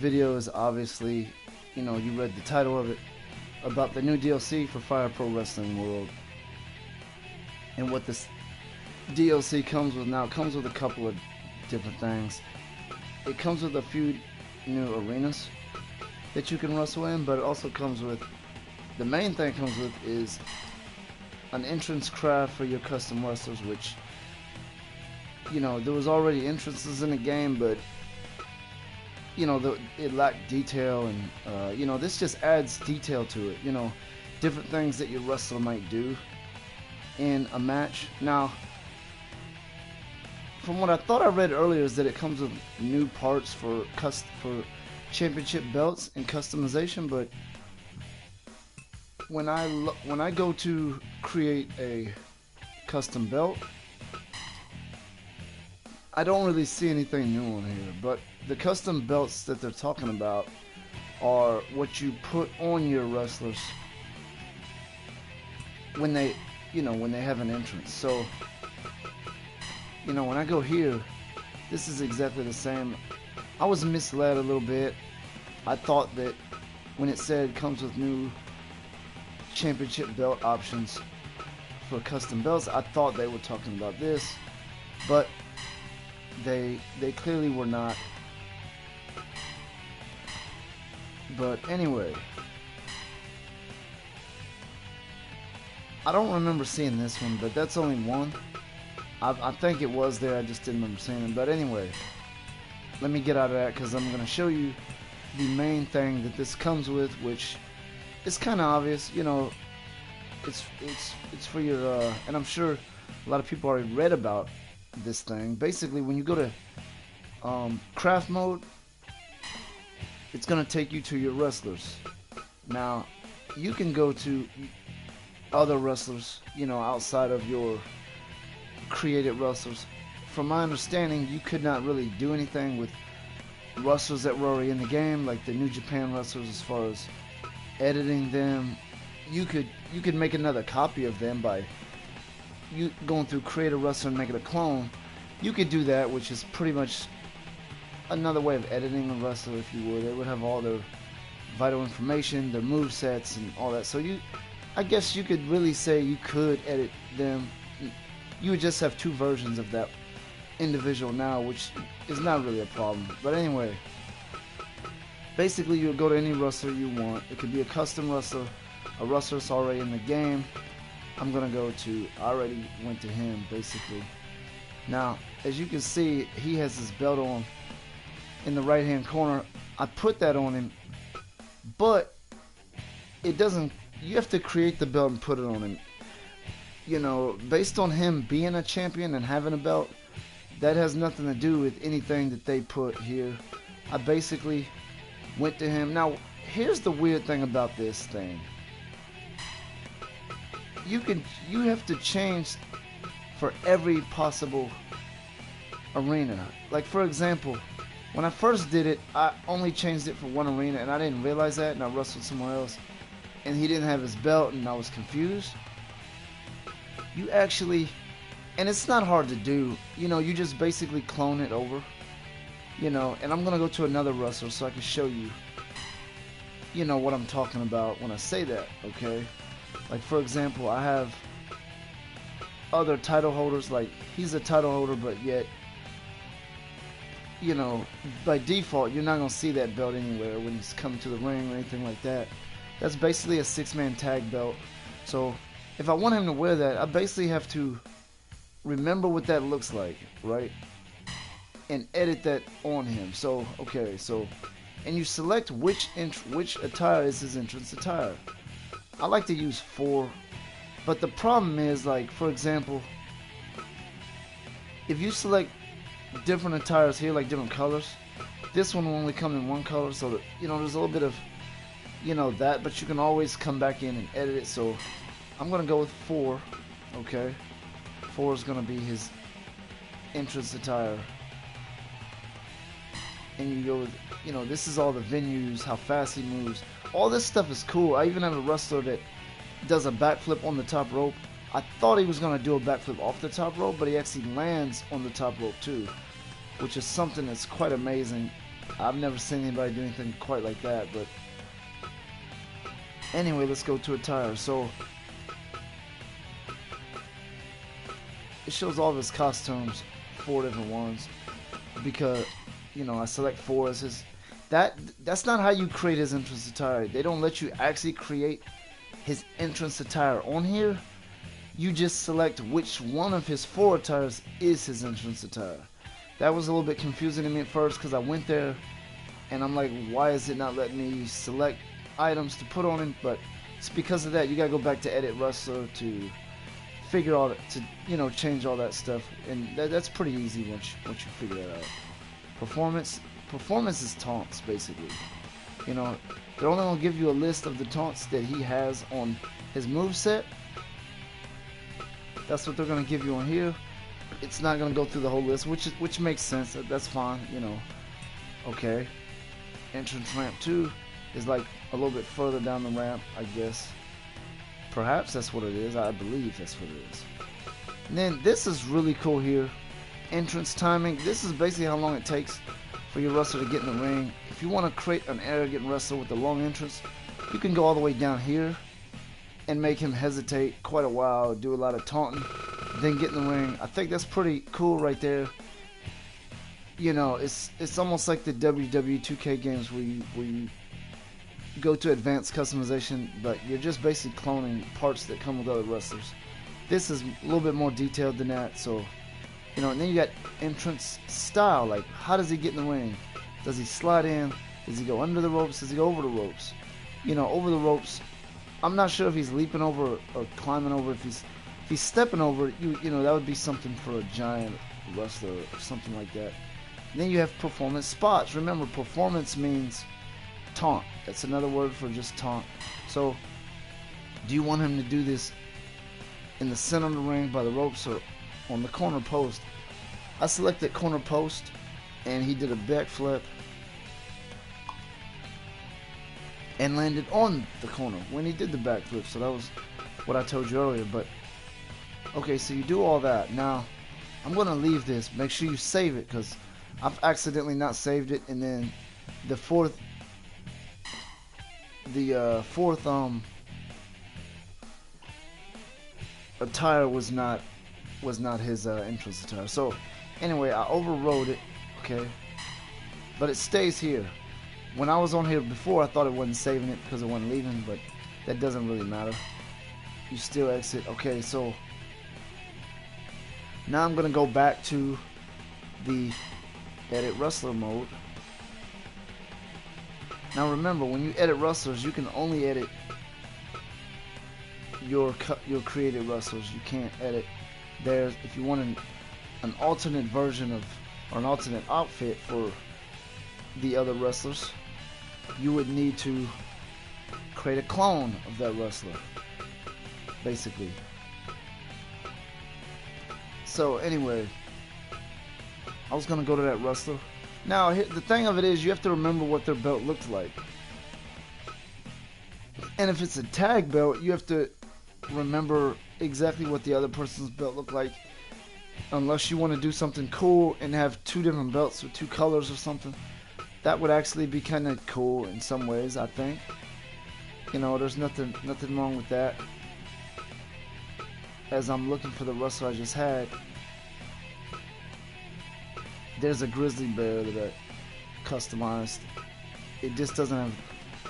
Video is obviously, you read the title of it, about the new DLC for Fire Pro Wrestling World. And what this DLC comes with now, it comes with a couple of different things. It comes with a few new arenas that you can wrestle in, but it also comes with, the main thing it comes with is an entrance craft for your custom wrestlers, which, there was already entrances in the game, but it lacked detail, and this just adds detail to it. Different things that your wrestler might do in a match. Now, from what I thought I read earlier, is that it comes with new parts for championship belts and customization. But when I go to create a custom belt, I don't really see anything new on here. But the custom belts that they're talking about are what you put on your wrestlers when they have an entrance. So, when I go here, this is exactly the same. I was misled a little bit. I thought that when it said comes with new championship belt options for custom belts, I thought they were talking about this, but they clearly were not. But anyway, I don't remember seeing this one, but that's only one. I think it was there, I just didn't remember seeing it. But anyway, let me get out of that, because I'm going to show you the main thing that this comes with, which is kind of obvious. It's for your, and I'm sure a lot of people already read about this thing. Basically, when you go to craft mode, it's going to take you to your wrestlers. Now, you can go to other wrestlers, outside of your created wrestlers. From my understanding, you could not really do anything with wrestlers that were already in the game, like the New Japan wrestlers, as far as editing them. You could make another copy of them by you going through create a wrestler and making a clone. You could do that, which is pretty much another way of editing a wrestler, if you would. They would have all their vital information, their move sets, and all that. So I guess you could really say you could edit them. You would just have two versions of that individual now, which is not really a problem. But anyway, basically you'll go to any wrestler you want. It could be a custom wrestler, a wrestler that's already in the game. I'm gonna go to, I already went to him, basically. Now, as you can see, he has his belt on in the right hand corner. I put that on him, but it doesn't, you have to create the belt and put it on him. Based on him being a champion and having a belt, that has nothing to do with anything that they put here. I basically went to him. Now, here's the weird thing about this thing. You have to change for every possible arena. Like, for example, when I first did it, I only changed it for one arena, and I didn't realize that, and I wrestled somewhere else, and he didn't have his belt, and I was confused. You actually, and it's not hard to do, you just basically clone it over, and I'm gonna go to another wrestler so I can show you, what I'm talking about when I say that, okay? Like, for example, I have other title holders. Like, he's a title holder, but yet, by default, you're not gonna see that belt anywhere when he's coming to the ring or anything like that. That's basically a 6-man tag belt. So if I want him to wear that, I basically have to remember what that looks like, right? And edit that on him. So, okay, and you select which attire is his entrance attire. I like to use 4, but the problem is, like, for example, if you select different attires here, like different colors, this one will only come in one color, so that, there's a little bit of, that, but you can always come back in and edit it. So I'm gonna go with 4, okay? 4 is gonna be his entrance attire. And you go with, this is all the venues, how fast he moves. All this stuff is cool. I even have a wrestler that does a backflip on the top rope. I thought he was going to do a backflip off the top rope, but he actually lands on the top rope too, which is something that's quite amazing. I've never seen anybody do anything quite like that, but anyway, let's go to attire. So it shows all of his costumes, 4 different ones, because you know I select 4 as his. That's not how you create his entrance attire. They don't let you actually create his entrance attire on here. You just select which one of his 4 attires is his entrance attire. That was a little bit confusing to me at first because I went there and I'm like, why is it not letting me select items to put on him? But it's because of that. You gotta go back to edit wrestler to figure out to change all that stuff, and that's pretty easy once you figure that out. Performance is taunts basically. They're only gonna give you a list of the taunts that he has on his moveset. That's what they're gonna give you on here. It's not gonna go through the whole list, which makes sense. That's fine, Okay. Entrance ramp 2 is like a little bit further down the ramp, I guess. Perhaps that's what it is. I believe that's what it is. And then this is really cool here. Entrance timing. This is basically how long it takes for your wrestler to get in the ring. If you want to create an arrogant wrestler with a long entrance, you can go all the way down here and make him hesitate quite a while, do a lot of taunting, then get in the ring. I think that's pretty cool right there. It's almost like the WWE 2K games where you go to advanced customization, but you're just basically cloning parts that come with other wrestlers. This is a little bit more detailed than that, so and then you got entrance style, like how does he get in the ring? Does he slide in? Does he go under the ropes? Does he go over the ropes? Over the ropes, I'm not sure if he's leaping over or climbing over. If he's stepping over, that would be something for a giant wrestler or something like that. And then you have performance spots. Remember, performance means taunt. That's another word for just taunt. So, do you want him to do this in the center of the ring by the ropes or on the corner post? I selected corner post, and he did a backflip and landed on the corner when he did the backflip. So that was what I told you earlier. But okay, so you do all that. Now I'm gonna leave this. Make sure you save it because I've accidentally not saved it, and then the fourth attire was not his entrance attire. So anyway, I overrode it, okay, but it stays here. When I was on here before, I thought it wasn't saving it because it wasn't leaving, but that doesn't really matter. You still exit. Okay, so now I'm gonna go back to the edit wrestler mode. Now remember, when you edit wrestlers, you can only edit your created wrestlers. You can't edit theirs. If you want an alternate version of, or an alternate outfit for the other wrestlers, you would need to create a clone of that wrestler, basically. So anyway, I was gonna go to that wrestler. Now the thing of it is, you have to remember what their belt looks like, and if it's a tag belt, you have to remember exactly what the other person's belt looked like, unless you want to do something cool and have 2 different belts with 2 colors or something. That would actually be kind of cool in some ways, I think. There's nothing wrong with that. As I'm looking for the wrestler I just had, there's a grizzly bear that I customized. It just doesn't have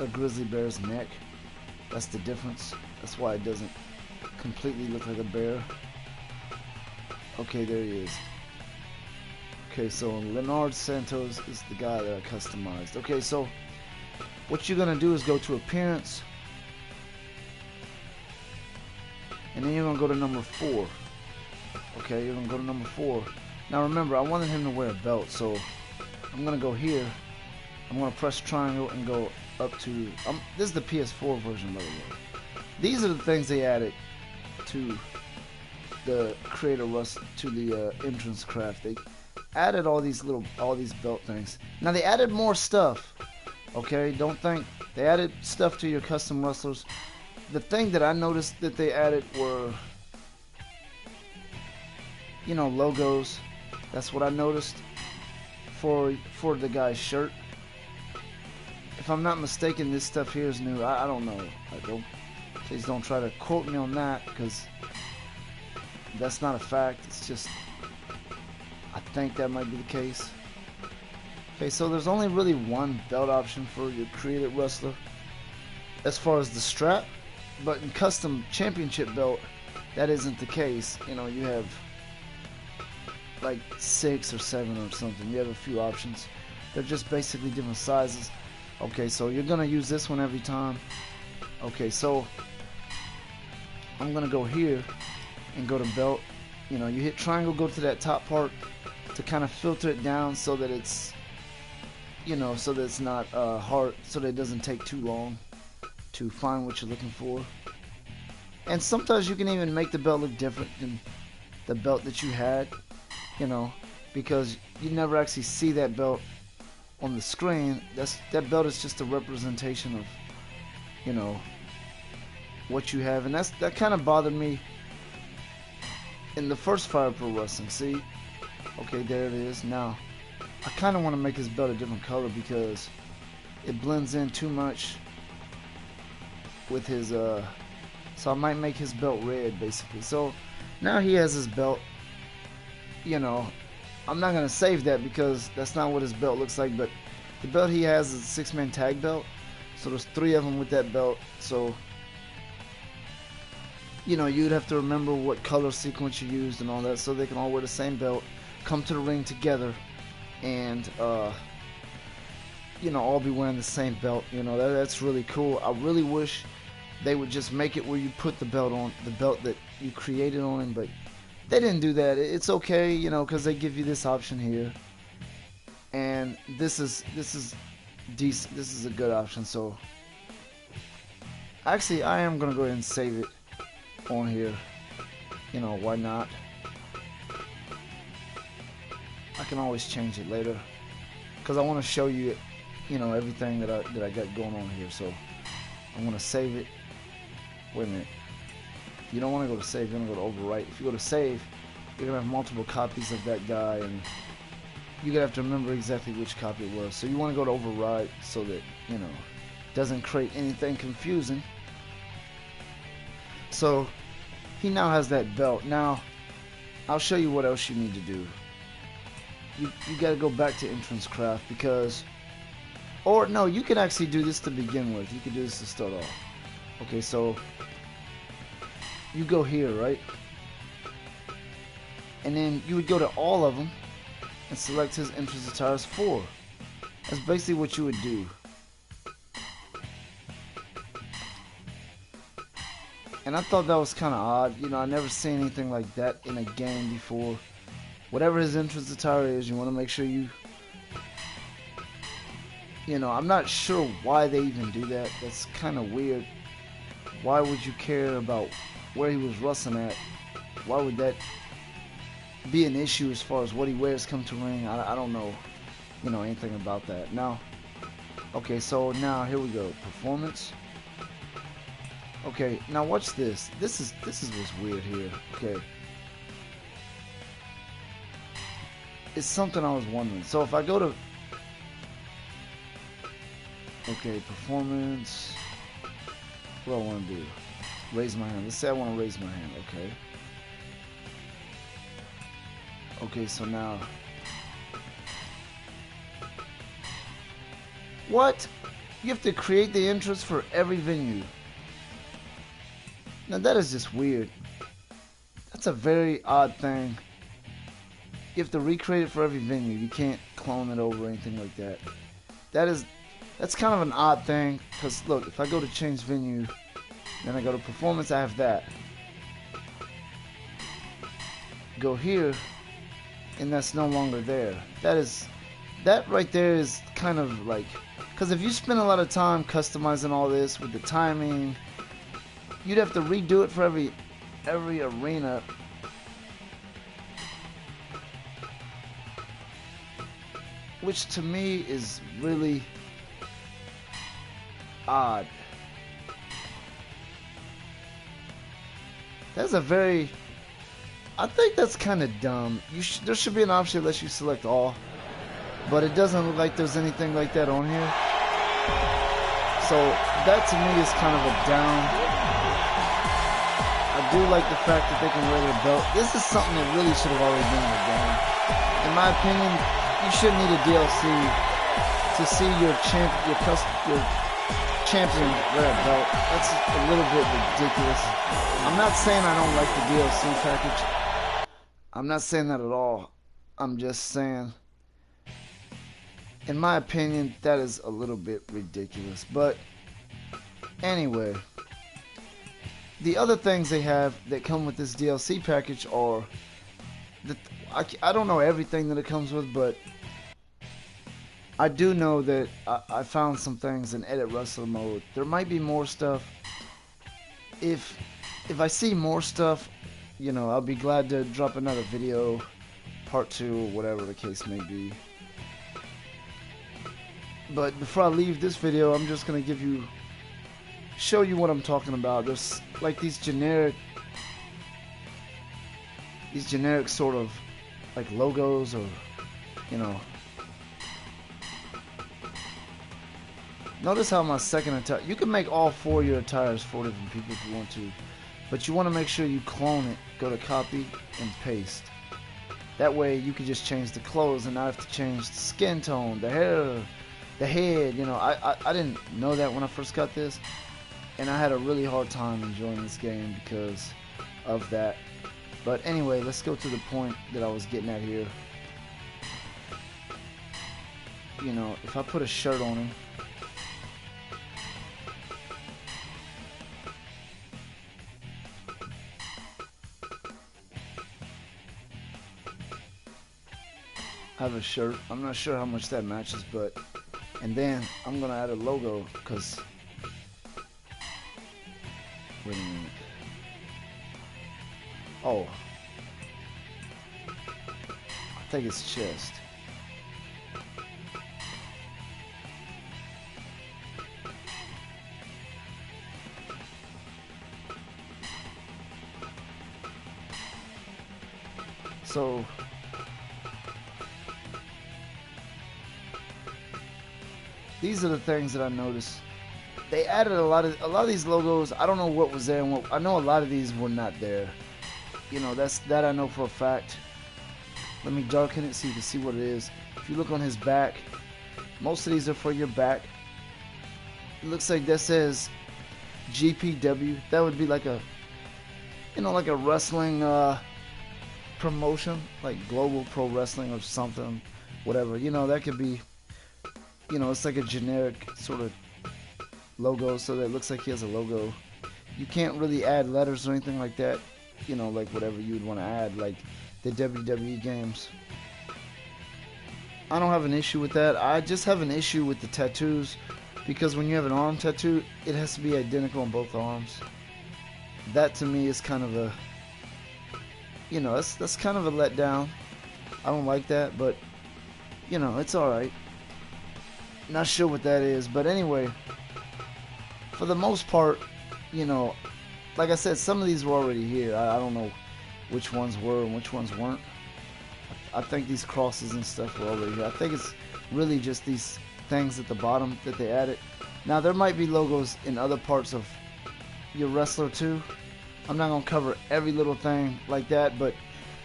a grizzly bear's neck. That's the difference. That's why it doesn't completely look like a bear. Okay, there he is. Okay, so Leonard Santos is the guy that I customized. Okay, so what you're gonna do is go to appearance, and then you're gonna go to number 4. Okay, you're gonna go to number 4. Now remember, I wanted him to wear a belt, so I'm gonna go here. I'm gonna press triangle and go up to. This is the PS4 version, by the way. These are the things they added to the creator rust, to the entrance craft. They added all these belt things. Now they added more stuff. Okay, don't think they added stuff to your custom wrestlers. The thing that I noticed that they added were, logos. That's what I noticed for the guy's shirt. if I'm not mistaken, this stuff here is new. I don't know. Please don't try to quote me on that, because that's not a fact. It's just, I think that might be the case. Okay, so there's only really one belt option for your created wrestler as far as the strap, but in custom championship belt, that isn't the case. You know, you have like 6 or 7 or something. You have a few options. They're just basically different sizes. Okay, so you're gonna use this one every time. Okay, so I'm gonna go here and go to belt. You know, you hit triangle, go to that top part to kind of filter it down so that it's, you know, so that it's not hard, so that it doesn't take too long to find what you're looking for. And sometimes you can even make the belt look different than the belt that you had, you know, because you never actually see that belt on the screen. That belt is just a representation of, you know, what you have. And that kind of bothered me in the first Fire Pro Wrestling. See, okay, there it is. Now I kind of want to make his belt a different color because it blends in too much with his so I might make his belt red, basically. So now he has his belt. You know, I'm not gonna save that because that's not what his belt looks like, but the belt he has is a 6-man tag belt, so there's 3 of them with that belt. So, you know, you'd have to remember what color sequence you used and all that, so they can all wear the same belt, come to the ring together, and you know, all be wearing the same belt. You know, that's really cool. I really wish they would just make it where you put the belt on, the belt that you created on him, but they didn't do that. It's okay, you know, because they give you this option here, and this is decent. This is a good option. So actually, I am gonna go ahead and save it on here. You know, why not? I can always change it later because I want to show you, you know, everything that I got going on here. So I'm gonna save it. Wait a minute. You don't want to go to save, you're going to go to overwrite. If you go to save, you're going to have multiple copies of that guy, and you're going to have to remember exactly which copy it was. So you want to go to override so that, you know, it doesn't create anything confusing. So he now has that belt. Now, I'll show you what else you need to do. You got to go back to entrance craft because, or no, you can actually do this to begin with. You can do this to start off. Okay, so you go here, right? And then you would go to all of them and select his entrance attires 4. That's basically what you would do. And I thought that was kind of odd. You know, I never seen anything like that in a game before. Whatever his entrance attire is, you want to make sure you know, I'm not sure why they even do that. That's kind of weird. Why would you care about where he was wrestling at? Why would that be an issue as far as what he wears come to ring? I don't know, you know, anything about that. Now, okay, so now here we go. Performance. Okay, now watch this. This is what's weird here. Okay, it's something I was wondering. So if I go to, okay, performance. What do I want to do? Raise my hand. Let's say I want to raise my hand. Okay. Okay, so now. What? You have to create the entrance for every venue. Now that is just weird. That's a very odd thing. You have to recreate it for every venue. You can't clone it over or anything like that. That's kind of an odd thing, because look, if I go to change venue, then I go to performance, I have that. Go here, and that's no longer there. That right there is kind of like, because if you spend a lot of time customizing all this with the timing, you'd have to redo it for every arena. Which to me is really odd. That's a very, I think that's kind of dumb. There should be an option that lets you select all, but it doesn't look like there's anything like that on here. So that to me is kind of a down. I do like the fact that they can wear their belt. This is something that really should have already been in the game. In my opinion, you shouldn't need a DLC to see your champion wear a belt. That's a little bit ridiculous. I'm not saying I don't like the DLC package. I'm not saying that at all. I'm just saying, in my opinion, that is a little bit ridiculous. But anyway, the other things they have that come with this DLC package are, I don't know everything that it comes with, but I do know that I found some things in Edit Wrestler mode. There might be more stuff. If I see more stuff, you know, I'll be glad to drop another video, part 2, or whatever the case may be. But before I leave this video, I'm just gonna show you what I'm talking about. There's like these generic sort of like logos, or you know. Notice how my second attire, you can make all 4 of your attires 4 different people if you want to, but you want to make sure you clone it. Go to copy and paste. That way you can just change the clothes and not have to change the skin tone, the hair, the head. You know, I didn't know that when I first got this, and I had a really hard time enjoying this game because of that. But anyway, let's go to the point that I was getting at here. You know, if I put a shirt on him, I have a shirt. I'm not sure how much that matches, but and then I'm gonna add a logo because wait a minute. Oh, I think it's chest. So these are the things that I noticed. They added a lot of these logos. I don't know what was there and what, I know a lot of these were not there. You know, that I know for a fact. Let me darken it so you can see what it is. If you look on his back, most of these are for your back. It looks like that says GPW. That would be like a, you know, like a wrestling promotion, like Global Pro Wrestling or something, whatever. You know, that could be, you know, it's like a generic sort of logo, so that it looks like he has a logo. You can't really add letters or anything like that, you know, like whatever you would want to add, like the WWE games. I don't have an issue with that. I just have an issue with the tattoos, because when you have an arm tattoo, it has to be identical on both arms. That to me is kind of a, you know, that's kind of a letdown. I don't like that, but you know, it's alright. Not sure what that is, but anyway, for the most part, you know, like I said, some of these were already here. I don't know which ones were and which ones weren't. I think these crosses and stuff were already here. I think it's really just these things at the bottom that they added. Now, there might be logos in other parts of your wrestler too. I'm not going to cover every little thing like that, but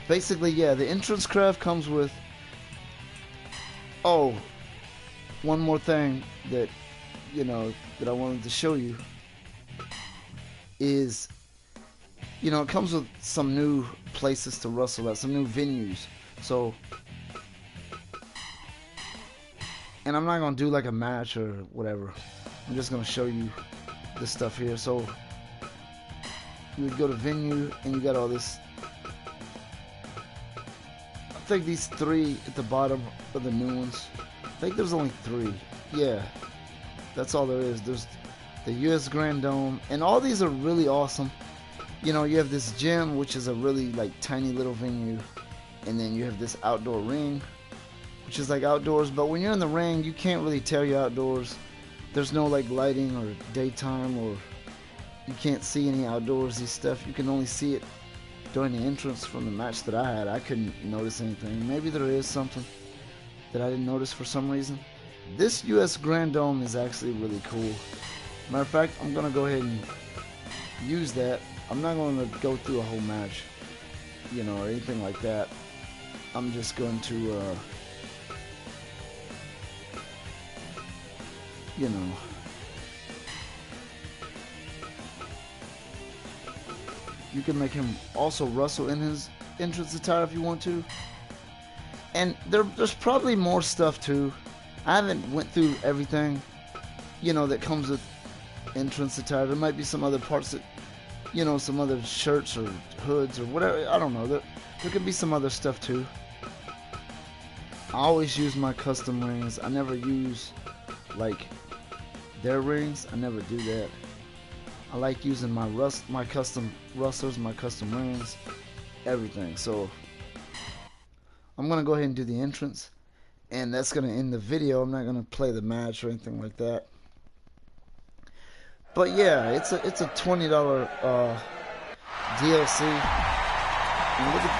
basically, yeah, the entrance craft comes with, oh, one more thing that, you know, that I wanted to show you is, you know, it comes with some new places to wrestle at, some new venues. So, and I'm not going to do like a match or whatever. I'm just going to show you this stuff here. So, you would go to venue and you got all this. I think these 3 at the bottom are the new ones. I think there's only 3. Yeah, that's all there is. There's the US Grand Dome, and all these are really awesome. You know, you have this gym, which is a really like tiny little venue, and then you have this outdoor ring, which is like outdoors, but when you're in the ring, you can't really tell you're outdoors. There's no like lighting or daytime, or you can't see any outdoorsy stuff. You can only see it during the entrance from the match that I had. I couldn't notice anything. Maybe there is something that I didn't notice for some reason. This US Grand Dome is actually really cool. Matter of fact, I'm gonna go ahead and use that. I'm not gonna go through a whole match, you know, or anything like that. I'm just going to, you know, you can make him also wrestle in his entrance attire if you want to. And there's probably more stuff too. I haven't went through everything, you know, that comes with entrance attire. There might be some other parts that, you know, some other shirts or hoods or whatever. I don't know. There could be some other stuff too. I always use my custom rings. I never use like their rings. I never do that. I like using my custom wrestlers, my custom rings, everything. So I'm gonna go ahead and do the entrance, and that's gonna end the video. I'm not gonna play the match or anything like that. But yeah, it's a $20 DLC. And look at,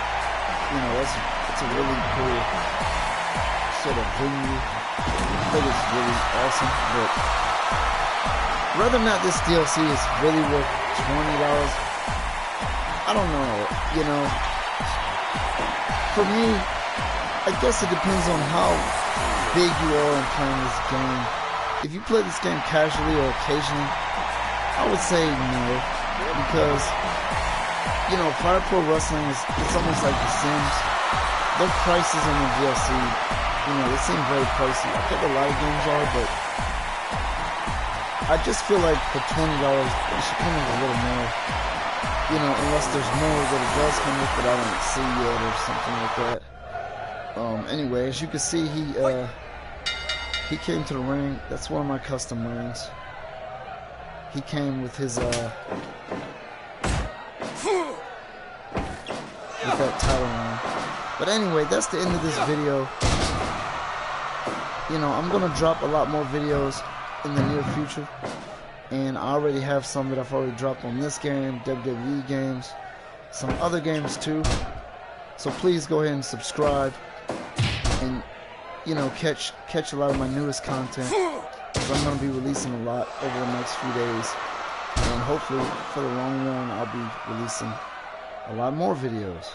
you know, it's a really cool sort of venue. I think it's really awesome. But whether or not this DLC is really worth $20, I don't know. You know, for me, I guess it depends on how big you are in playing this game. If you play this game casually or occasionally, I would say no, because, you know, Fire Pro Wrestling it's almost like The Sims. Their prices on the DLC, you know, they seem very pricey. I think a lot of games are, but I just feel like for $20, it should come with a little more. You know, unless there's more that it does come with that I don't see yet or something like that. Anyway, as you can see, he came to the ring. That's one of my custom rings. He came with his with that title ring. But anyway, that's the end of this video. You know, I'm gonna drop a lot more videos in the near future, and I already have some that I've already dropped on this game, WWE games, some other games too. So please go ahead and subscribe, and you know, catch a lot of my newest content. I'm going to be releasing a lot over the next few days, and hopefully for the long run I'll be releasing a lot more videos.